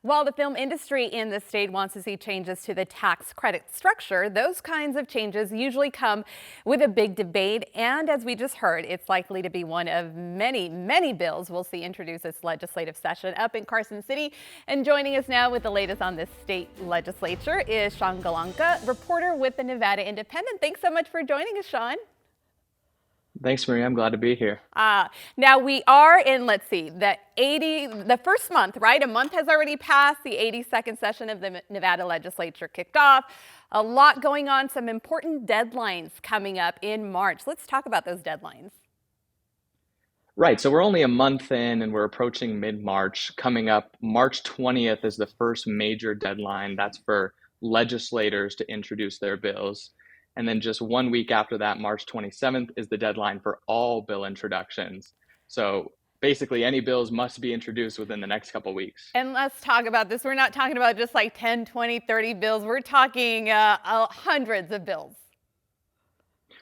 While the film industry in the state wants to see changes to the tax credit structure, those kinds of changes usually come with a big debate. And as we just heard, it's likely to be one of many bills we'll see introduced this legislative session up in Carson City. And joining us now with the latest on this state legislature is Sean Galanka, reporter with the Nevada Independent. Thanks so much for joining us, Sean. Thanks, Maria. I'm glad to be here. Now we are in, let's see, the first month, right? A month has already passed. The 82nd session of the Nevada Legislature kicked off. A lot going on, some important deadlines coming up in March. Let's talk about those deadlines. Right. So we're only a month in and we're approaching mid-March. Coming up, March 20th is the first major deadline. That's for legislators to introduce their bills. And then just 1 week after that, March 27th, is the deadline for all bill introductions. So basically, any bills must be introduced within the next couple weeks. And let's talk about this. We're not talking about just like 10, 20, 30 bills. We're talking hundreds of bills.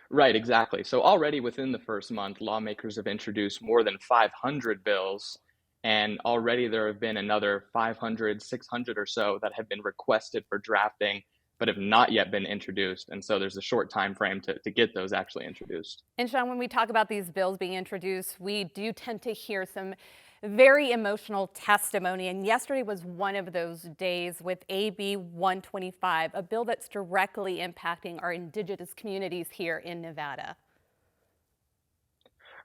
Right, exactly. So already within the first month, lawmakers have introduced more than 500 bills. And already there have been another 500, 600 or so that have been requested for drafting but have not yet been introduced. And so there's a short time frame to get those actually introduced. And Sean, when we talk about these bills being introduced, we do tend to hear some very emotional testimony. And yesterday was one of those days with AB 125, a bill that's directly impacting our indigenous communities here in Nevada.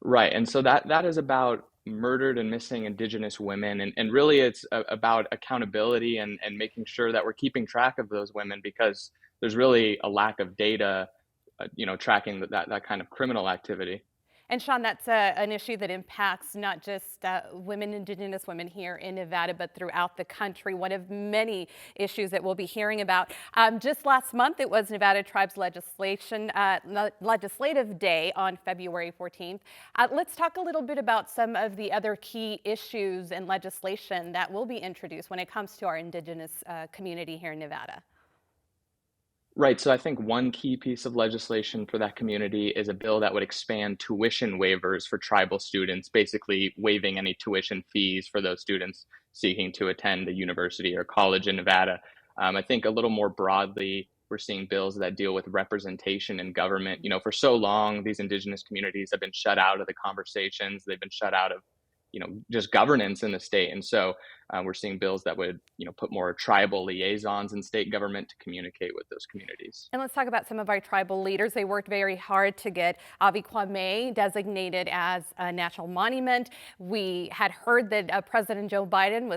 Right. And so that is about murdered and missing Indigenous women. And really, it's about accountability and making sure that we're keeping track of those women because there's really a lack of data, tracking that kind of criminal activity. And Sean, that's an issue that impacts not just women, Indigenous women here in Nevada, but throughout the country. One of many issues that we'll be hearing about. Just last month, it was Nevada Tribes Legislative Day on February 14th. Let's talk a little bit about some of the other key issues and legislation that will be introduced when it comes to our Indigenous community here in Nevada. Right. So I think one key piece of legislation for that community is a bill that would expand tuition waivers for tribal students, basically waiving any tuition fees for those students seeking to attend a university or college in Nevada. I think a little more broadly, we're seeing bills that deal with representation in government. For so long, these Indigenous communities have been shut out of the conversations. They've been shut out of just governance in the state. And so we're seeing bills that would, put more tribal liaisons in state government to communicate with those communities. And let's talk about some of our tribal leaders. They worked very hard to get Avi Kwame designated as a national monument. We had heard that President Joe Biden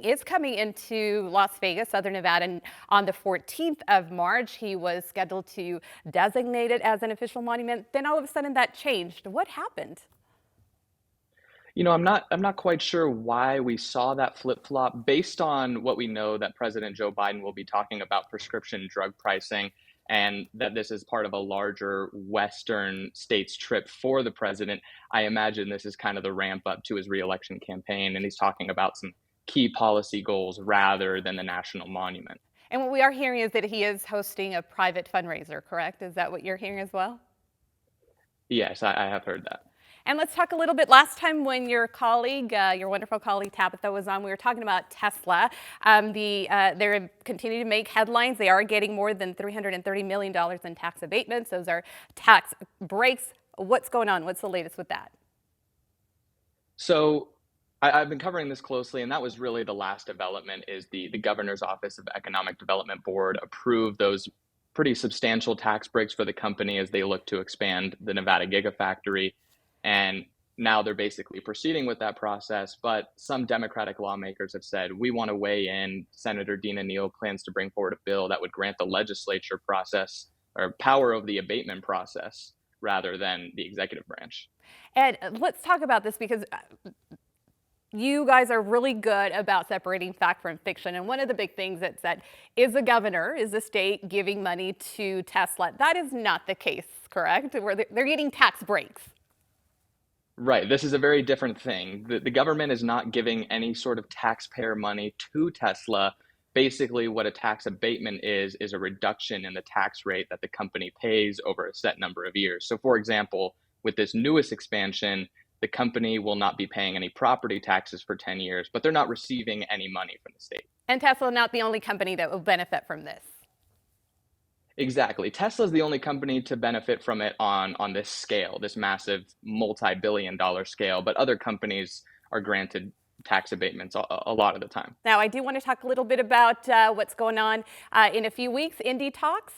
is coming into Las Vegas, Southern Nevada, on the 14th of March. He was scheduled to designate it as an official monument. Then all of a sudden that changed. What happened? I'm not quite sure why we saw that flip-flop based on what we know that President Joe Biden will be talking about prescription drug pricing and that this is part of a larger Western states trip for the president. I imagine this is kind of the ramp up to his reelection campaign, and he's talking about some key policy goals rather than the national monument. And what we are hearing is that he is hosting a private fundraiser, correct? Is that what you're hearing as well? Yes, I have heard that. And let's talk a little bit. Last time when your colleague, your wonderful colleague Tabitha was on, we were talking about Tesla. They're continuing to make headlines. They are getting more than $330 million in tax abatements. Those are tax breaks. What's going on? What's the latest with that? So I've been covering this closely, and that was really the last development is the Governor's Office of Economic Development Board approved those pretty substantial tax breaks for the company as they look to expand the Nevada Gigafactory. And now they're basically proceeding with that process. But some Democratic lawmakers have said, we want to weigh in. Senator Dina Neal plans to bring forward a bill that would grant the legislature process or power of the abatement process rather than the executive branch. Ed, let's talk about this because you guys are really good about separating fact from fiction. And one of the big things that's that is the state giving money to Tesla? That is not the case, correct? Where they're getting tax breaks. Right. This is a very different thing. The government is not giving any sort of taxpayer money to Tesla. Basically, what a tax abatement is a reduction in the tax rate that the company pays over a set number of years. So, for example, with this newest expansion, the company will not be paying any property taxes for 10 years, but they're not receiving any money from the state. And Tesla not the only company that will benefit from this. Exactly. Tesla is the only company to benefit from it on this scale, this massive multi-billion dollar scale, but other companies are granted tax abatements a lot of the time. Now, I do want to talk a little bit about what's going on in a few weeks. Indy Talks.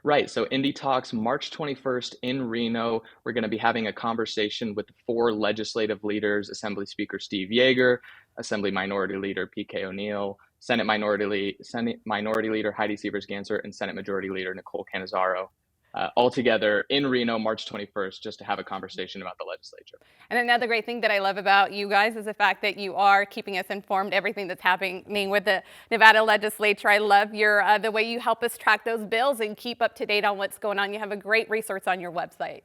Right. So Indy Talks, March 21st in Reno. We're going to be having a conversation with 4 legislative leaders: Assembly Speaker Steve Yeager, Assembly Minority Leader PK O'Neill, Senate Minority Leader Heidi Severs-Ganser, and Senate Majority Leader Nicole Cannizzaro. All together in Reno, March 21st, just to have a conversation about the legislature. And another great thing that I love about you guys is the fact that you are keeping us informed, everything that's happening with the Nevada legislature. I love your the way you help us track those bills and keep up to date on what's going on. You have a great resource on your website.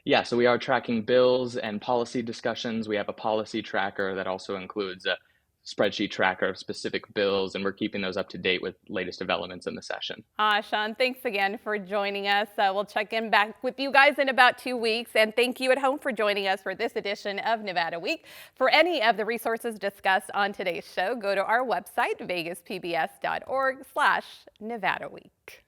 Yeah, so we are tracking bills and policy discussions. We have a policy tracker that also includes a spreadsheet tracker of specific bills, and we're keeping those up to date with latest developments in the session. Sean, thanks again for joining us. We'll check in back with you guys in about 2 weeks. And thank you at home for joining us for this edition of Nevada Week. For any of the resources discussed on today's show, go to our website, vegaspbs.org/Nevada Week.